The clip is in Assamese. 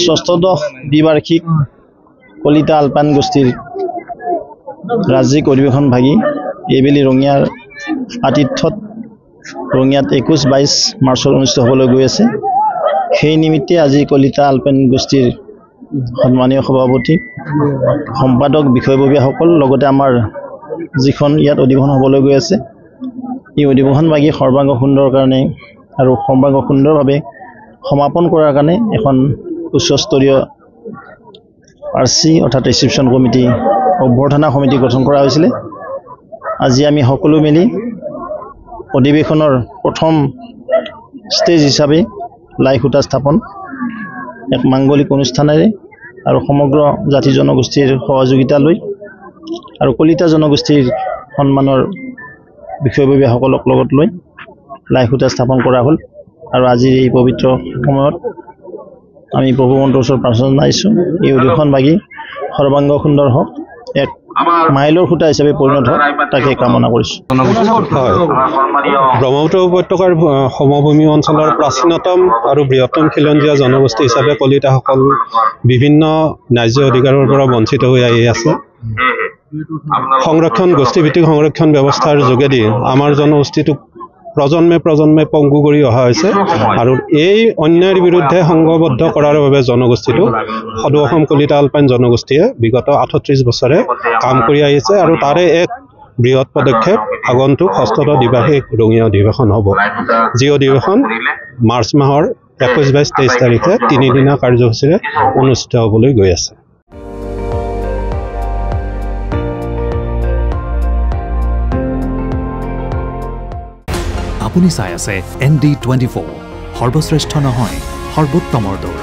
ষষ্ঠদশ দ্বিবাৰ্ষিক কলিতা আলপাইন গোষ্ঠীৰ ৰাজ্যিক অধিৱেশন ভাগি এইবেলি ৰঙিয়াৰ আতিথ্যত ৰঙিয়াত 21-22 মাৰ্চত অনুষ্ঠিত হ'বলৈ গৈ আছে। সেই নিমিত্তে আজি কলিতা আলপাইন গোষ্ঠীৰ সন্মানীয় সভাপতি সম্পাদক বিষয়ববীয়াসকল লগতে আমাৰ যিখন ইয়াত অধিৱেশন হ'বলৈ গৈ আছে এই অধিৱেশন ভাগি সৰ্বাংগ সুন্দৰ কাৰণে আৰু সৰ্বাংগ সুন্দৰভাৱে সমাপন কৰাৰ কাৰণে এখন উচ্চস্তৰীয় RC অৰ্থাৎ ৰিচিপশ্যন কমিটি অভ্যৰ্থনা সমিতি গঠন কৰা হৈছিলে। আজি আমি সকলো মিলি অধিৱেশনৰ প্ৰথম ষ্টেজ হিচাপে লাই খুঁটা স্থাপন এক মাংগলিক অনুষ্ঠানেৰে আৰু সমগ্ৰ জাতি জনগোষ্ঠীৰ সহযোগিতা লৈ আৰু কলিতা জনগোষ্ঠীৰ সন্মানৰ বিষয়ববীয়াসকলক লগত লৈ লাই খুঁটা স্থাপন কৰা হ'ল। আৰু আজিৰ এই পবিত্ৰ সময়ত আমি প্ৰভুৱন্তৰ ওচৰত প্ৰাৰ্থনা জনাইছোঁ এই অধিৱেশন ভাগি সৰ্বাংগ সুন্দৰ হওক, এক মাইলৰ খুঁটা হিচাপে পৰিণত হওক, তাকে কামনা কৰিছোঁ। ব্ৰহ্মপুত্ৰ উপত্যকাৰ সমভূমি অঞ্চলৰ প্ৰাচীনতম আৰু বৃহত্তম খিলঞ্জীয়া জনগোষ্ঠী হিচাপে কলিতাসকল বিভিন্ন ন্যায্য অধিকাৰৰ পৰা বঞ্চিত হৈ আহি আছে। সংৰক্ষণ গোষ্ঠীভিত্তিক সংৰক্ষণ ব্যৱস্থাৰ যোগেদি আমাৰ জনগোষ্ঠীটোক প্ৰজন্মে পংগু কৰি অহা হৈছে আৰু এই অন্যায়ৰ বিৰুদ্ধে সংঘবদ্ধ কৰাৰ বাবে জনগোষ্ঠীটো সদৌ অসম কলিতা আলপাইন জনগোষ্ঠীয়ে বিগত 38 বছৰে কাম কৰি আহিছে আৰু তাৰে এক বৃহৎ পদক্ষেপ আগন্তুক ষষ্ঠদশ দ্বিবাৰ্ষিক ৰঙিয়া অধিৱেশন হ'ব, যি অধিৱেশন মাৰ্চ মাহৰ 21-22-23 তাৰিখে 3 দিনীয়া কাৰ্যসূচীৰে অনুষ্ঠিত হ'বলৈ গৈ আছে। আপুনি চাই আছে ND24, সৰ্বশ্ৰেষ্ঠ নহয় সৰ্বোত্তমৰ দৌৰ।